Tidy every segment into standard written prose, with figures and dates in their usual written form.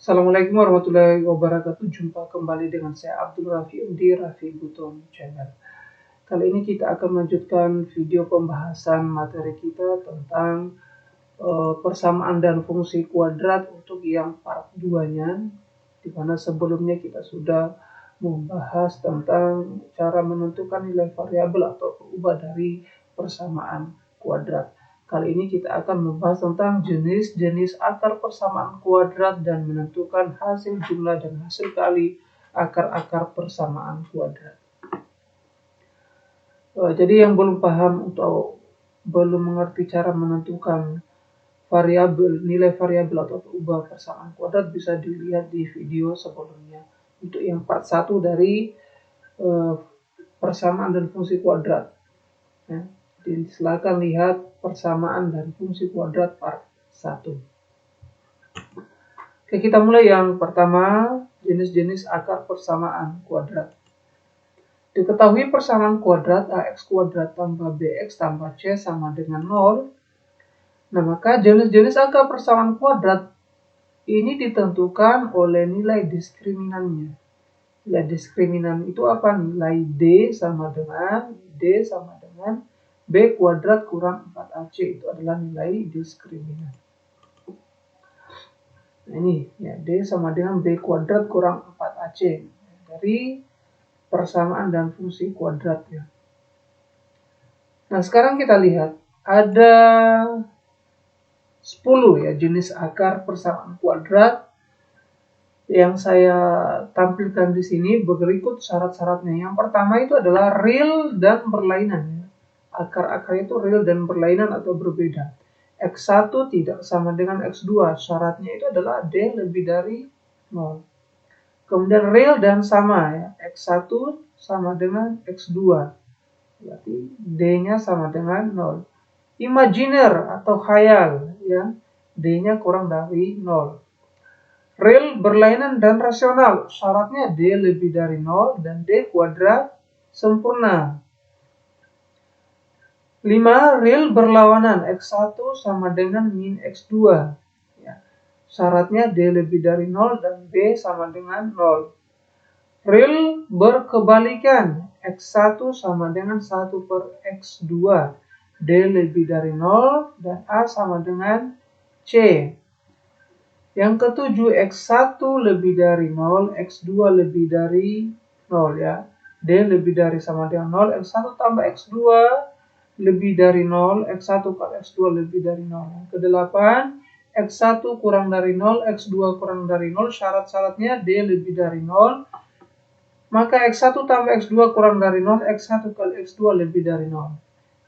Assalamualaikum warahmatullahi wabarakatuh. Jumpa kembali dengan saya Abdul Rafi di Rafi Buton Channel. Kali ini kita akan melanjutkan video pembahasan materi kita tentang persamaan dan fungsi kuadrat untuk yang part 2-nya, di mana sebelumnya kita sudah membahas tentang cara menentukan nilai variabel atau berubah dari persamaan kuadrat. Kali ini kita akan membahas tentang jenis-jenis akar persamaan kuadrat dan menentukan hasil jumlah dan hasil kali akar-akar persamaan kuadrat. Jadi yang belum paham atau belum mengerti cara menentukan nilai variabel atau berubah persamaan kuadrat bisa dilihat di video sebelumnya. Untuk yang part 1 dari persamaan dan fungsi kuadrat. Ya. Jadi silakan lihat persamaan dan fungsi kuadrat part 1. Oke, kita mulai yang pertama, jenis-jenis akar persamaan kuadrat. Diketahui persamaan kuadrat ax kuadrat tambah bx tambah c sama dengan 0. Nah, maka jenis-jenis akar persamaan kuadrat ini ditentukan oleh nilai diskriminannya. Nilai diskriminan itu apa? Nilai D sama dengan B kuadrat kurang 4AC, itu adalah nilai diskriminan. Nah, ini ya, D sama dengan B kuadrat kurang 4AC dari persamaan dan fungsi kuadrat ya. Nah, sekarang kita lihat ada 10 ya jenis akar persamaan kuadrat yang saya tampilkan di sini berikut syarat-syaratnya. Yang pertama itu adalah real dan berlainan. Akar-akar itu real dan berlainan atau berbeda. X1 tidak sama dengan X2. Syaratnya itu adalah D lebih dari 0. Kemudian real dan sama ya. X1 sama dengan X2. Berarti D-nya sama dengan 0. Imajiner atau khayal ya. D-nya kurang dari 0. Real, berlainan, dan rasional. Syaratnya D lebih dari 0 dan D kuadrat sempurna. 5. Real berlawanan. X1 sama dengan min X2. Ya. Syaratnya D lebih dari 0 dan B sama dengan 0. Real berkebalikan. X1 sama dengan 1 per X2. D lebih dari 0 dan A sama dengan C. Yang ketujuh, X1 lebih dari 0, X2 lebih dari 0 ya. D lebih dari sama dengan 0, X1 tambah X2 lebih dari 0, X1 kali X2 lebih dari 0. Yang kedelapan, X1 kurang dari 0, X2 kurang dari 0, syarat-syaratnya D lebih dari 0. Maka X1 tambah X2 kurang dari 0, X1 kali X2 lebih dari 0.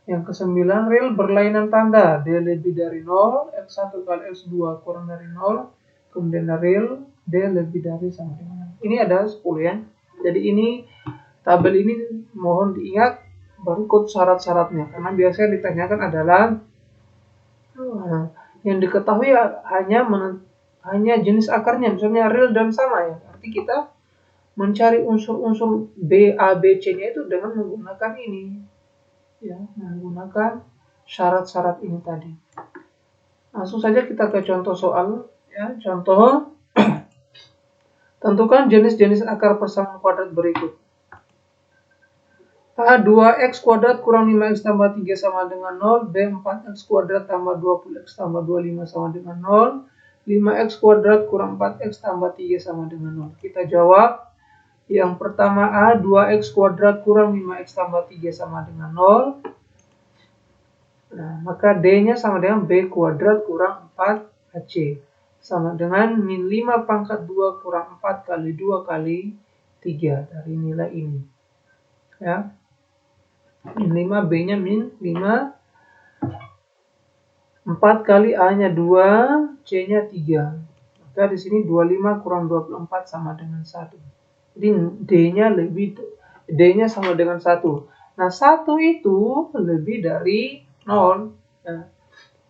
Yang kesembilan, real berlainan tanda. D lebih dari 0, X1 kali X2 kurang dari 0. Kemudian real, D lebih dari sama dengan 0. Ini ada 10 ya. Jadi ini, tabel ini mohon diingat berikut syarat-syaratnya. Karena biasanya ditanyakan adalah yang diketahui hanya jenis akarnya. Misalnya real dan sama ya. Arti kita mencari unsur-unsur B, A, B, C-nya itu dengan menggunakan ini. Ya, menggunakan syarat-syarat ini tadi. Langsung saja kita ke contoh soal. Ya, contoh, tentukan jenis-jenis akar persamaan kuadrat berikut. A 2x kuadrat kurang 5x tambah 3 sama dengan 0. B 4x kuadrat tambah 20x tambah 25 sama dengan 0. 5x kuadrat kurang 4x tambah 3 sama dengan 0. Kita jawab. Yang pertama A 2x kuadrat kurang 5x tambah 3 sama dengan 0. Nah, maka D-nya sama dengan B kuadrat kurang 4AC. Sama dengan min 5 pangkat 2 kurang 4 kali 2 kali 3 dari nilai ini. Ya. Min 5, B-nya min 5. 4 kali A-nya 2, C-nya 3. Maka di sini 25 kurang 24 sama dengan 1. Jadi D-nya sama dengan 1. Nah, 1 itu lebih dari 0. Nah,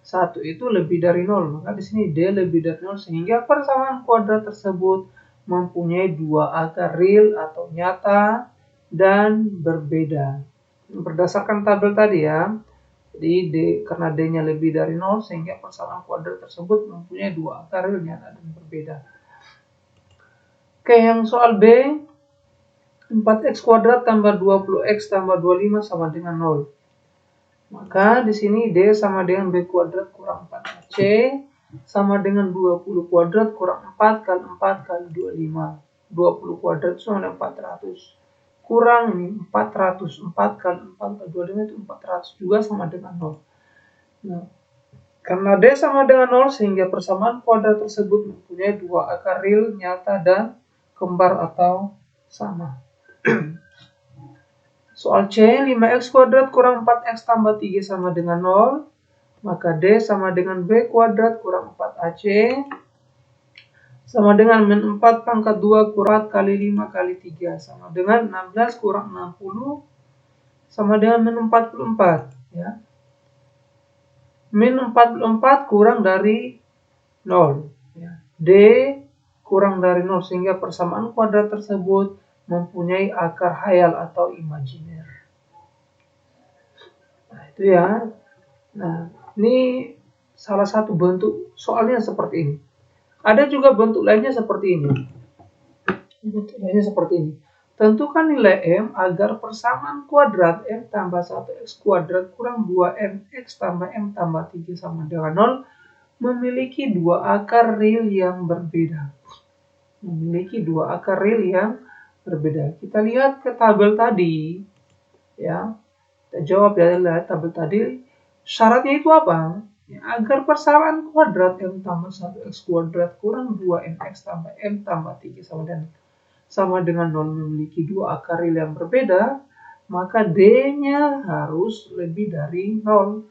1 itu lebih dari 0. Maka di sini D lebih dari 0 sehingga persamaan kuadrat tersebut mempunyai dua akar real atau nyata dan berbeda. Berdasarkan tabel tadi ya. Jadi karena D-nya lebih dari 0 sehingga persamaan kuadrat tersebut mempunyai dua akar real nyata dan berbeda. Oke, yang soal B, 4x kuadrat tambah 20x tambah 25 sama dengan 0. Maka di sini D sama dengan B kuadrat kurang 4AC sama dengan 20 kuadrat kurang 4 kali 4 kali 25. 20 kuadrat sama dengan 400. Kurang ini 400. 4 kali 4 kali 25 itu 400 juga sama dengan 0. Nah, karena D sama dengan 0 sehingga persamaan kuadrat tersebut mempunyai dua akar real, nyata, dan kembar atau sama. Soal C, 5x kuadrat kurang 4x tambah 3 sama dengan 0. Maka D sama dengan B kuadrat kurang 4AC sama dengan min 4 pangkat 2 kuadrat kali 5 kali 3 sama dengan 16 kurang 60 sama dengan min 44. Ya. Min 44 kurang dari 0. Ya. D kurang dari 0 sehingga persamaan kuadrat tersebut mempunyai akar hayal atau imajiner. Nah, itu ya. Nah, ini salah satu bentuk soalnya seperti ini. Ada juga bentuk lainnya seperti ini. Bentuk lainnya seperti ini. Tentukan nilai M agar persamaan kuadrat M tambah 1x kuadrat kurang 2mx tambah M tambah 3 sama dengan 0 memiliki dua akar real yang berbeda. Memiliki dua akar real yang berbeda. Kita lihat ke tabel tadi. Ya. Kita jawab ya, lihat tabel tadi. Syaratnya itu apa? Ya, agar persamaan kuadrat M tambah 1x kuadrat kurang 2mx tambah M tambah 3 sama dengan 0 memiliki dua akar real yang berbeda, maka D-nya harus lebih dari 0.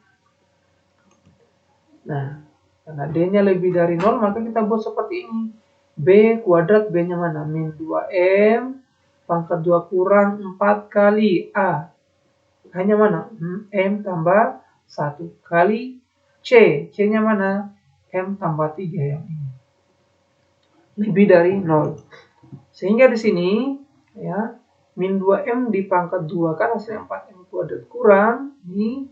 Nah, karena D-nya lebih dari 0, maka kita buat seperti ini. B kuadrat, B-nya mana? Min 2M pangkat 2 kurang 4 kali A. Hanya mana? M tambah 1 kali C. C-nya mana? M tambah 3 yang ini. Lebih dari 0. Sehingga di sini, ya, min 2M dipangkat 2 kan hasilnya 4M kuadrat kurang, ini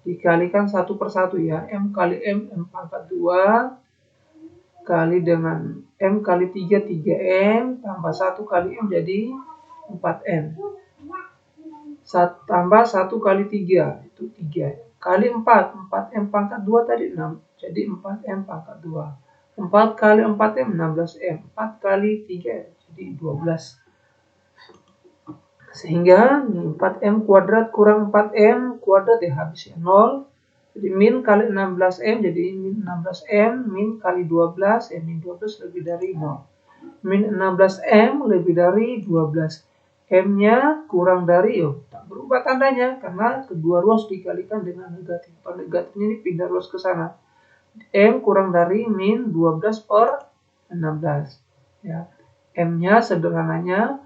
dikalikan 1 per 1 ya. M kali M, M pangkat 2, kali dengan M kali 3, 3M, tambah 1 kali M jadi 4M. Tambah 1 kali 3, itu 3. Kali 4, 4M pangkat 2 tadi 6, jadi 4M pangkat 2. 4 kali 4M, 16M. 4 kali 3, jadi 12. Sehingga 4M kuadrat kurang 4M kuadrat ya habis ya 0. Jadi min kali 16M jadi min 16M, min kali 12 ya min 12 lebih dari 0. Min 16M lebih dari 12. M-nya kurang dari, tak berubah tandanya karena kedua ruas dikalikan dengan negatif. Kalau negatifnya ini pindah ruas ke sana. M kurang dari min 12 per 16. Ya. M-nya sederhananya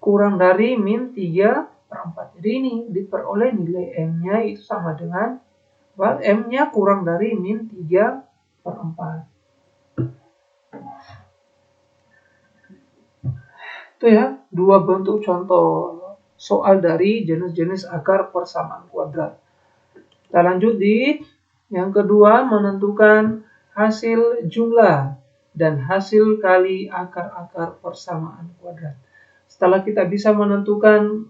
kurang dari min 3 per 4. Jadi ini diperoleh nilai M-nya itu sama dengan M-nya kurang dari min 3 per 4. Itu ya, dua bentuk contoh soal dari jenis-jenis akar persamaan kuadrat. Kita lanjut di yang kedua, menentukan hasil jumlah dan hasil kali akar-akar persamaan kuadrat. Setelah kita bisa menentukan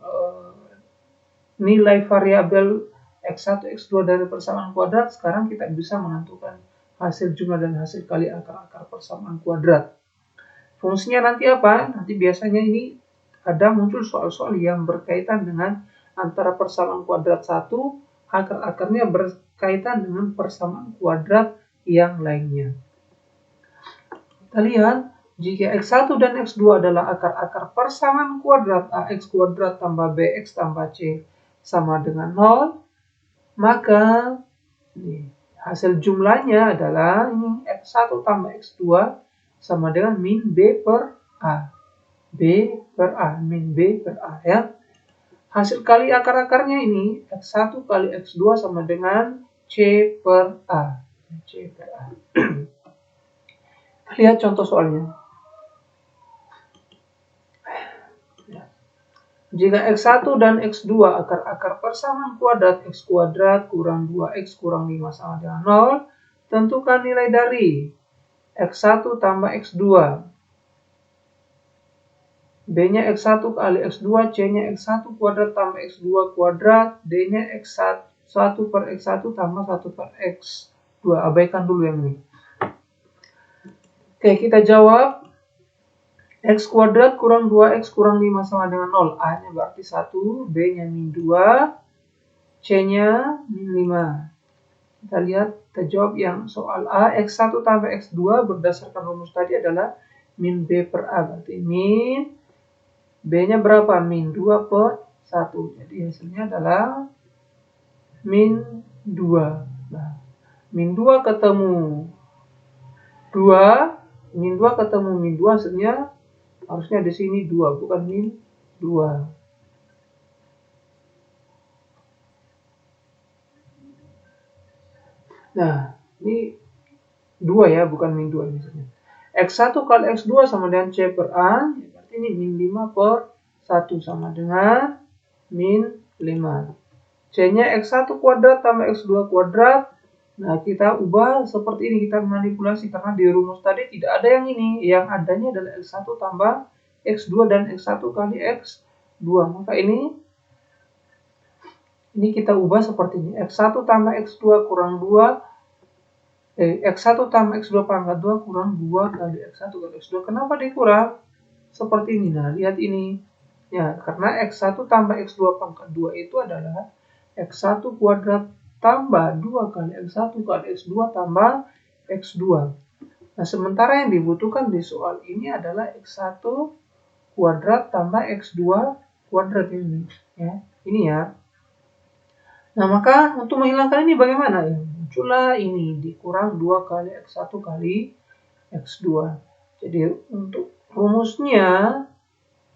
nilai variabel X1, X2 dari persamaan kuadrat, sekarang kita bisa menentukan hasil jumlah dan hasil kali akar-akar persamaan kuadrat. Fungsinya nanti apa? Nanti biasanya ini ada muncul soal-soal yang berkaitan dengan antara persamaan kuadrat satu, akar-akarnya berkaitan dengan persamaan kuadrat yang lainnya. Kita lihat, jika X1 dan X2 adalah akar-akar persamaan kuadrat AX kuadrat tambah BX tambah C sama dengan 0, maka hasil jumlahnya adalah ini X1 tambah X2 sama dengan min B per A. B per A, min B per A ya. Hasil kali akar-akarnya ini X1 kali X2 sama dengan C per A. C per A. Lihat contoh soalnya. Jika X1 dan X2 akar-akar persamaan kuadrat X kuadrat kurang 2X kurang 5 sama dengan 0, tentukan nilai dari X1 tambah X2. B-nya X1 kali X2, C-nya X1 kuadrat tambah X2 kuadrat, D-nya X1 per X1 tambah 1 per X2. Abaikan dulu yang ini. Oke, kita jawab. X kuadrat kurang 2X kurang 5 sama dengan 0. A-nya berarti 1, B-nya min 2, C-nya min 5. Kita lihat, kita jawab yang soal A. X1 tambah X2 berdasarkan rumus tadi adalah min B per A. Berarti min B-nya berapa? Min 2 per 1. Jadi hasilnya adalah min 2. Nah, min 2 ketemu 2. Min 2 ketemu min 2 hasilnya harusnya di sini 2, bukan min 2. Nah, ini 2 ya, bukan min 2 misalnya. X1 kali X2 sama dengan C per A, berarti ini min 5 per 1 sama dengan min 5. C-nya X1 kuadrat tambah X2 kuadrat. Nah, kita ubah seperti ini, kita manipulasi, karena di rumus tadi tidak ada yang ini. Yang adanya adalah X1 tambah X2 dan X1 kali X2. Maka ini kita ubah seperti ini. X1 tambah X2 kurang 2. X1 tambah X2 pangkat 2 kurang 2 kali X1 kali X2. Kenapa dikurang? Seperti ini. Nah, lihat ini. Ya, karena X1 tambah X2 pangkat 2 itu adalah X1 kuadrat tambah 2 kali X1 kali X2 tambah X2. Nah, sementara yang dibutuhkan di soal ini adalah X1 kuadrat tambah X2 kuadrat ini. Ya, ini ya. Nah, maka untuk menghilangkan ini bagaimana? Ya, muncullah ini dikurang 2 kali X1 kali X2. Jadi untuk rumusnya,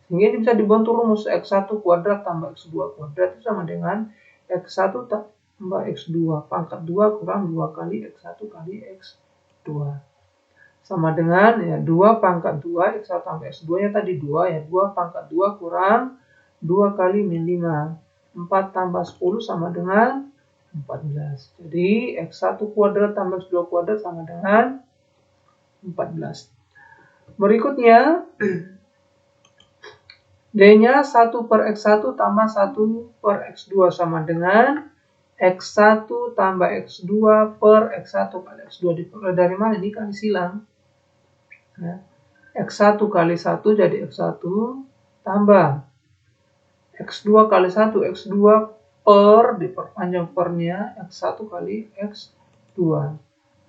sehingga ini bisa dibantu rumus X1 kuadrat tambah X2 kuadrat itu sama dengan X1 tambah X2 pangkat 2 kurang 2 kali X1 kali X2. Sama dengan ya 2 pangkat 2, X1 tambah X2 nya tadi 2 ya, 2 pangkat 2 kurang 2 kali min 5. 4 tambah 10 sama dengan 14. Jadi X1 kuadrat tambah X2 kuadrat sama dengan 14. Berikutnya, D-nya 1 per X1 tambah 1 per X2 sama dengan X1 tambah X2 per X1 kali X2. Dari mana? Ini kali silang. Ya. X1 kali 1 jadi X1 tambah X2 kali 1, X2 per, diperpanjang pernya, X1 kali X2.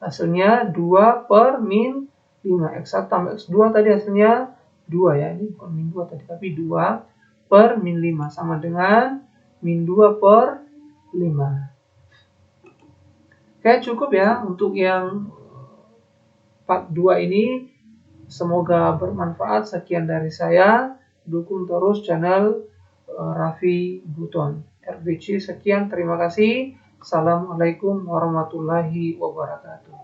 Hasilnya 2 per min 5. X1 tambah X2 tadi hasilnya 2 ya. Ini bukan min 2 tadi, tapi 2 per min 5. Sama dengan min 2 per 5. Oke, cukup ya untuk yang part 2 ini. Semoga bermanfaat. Sekian dari saya. Dukung terus channel Raffi Buton RBC. Sekian, terima kasih. Assalamualaikum warahmatullahi wabarakatuh.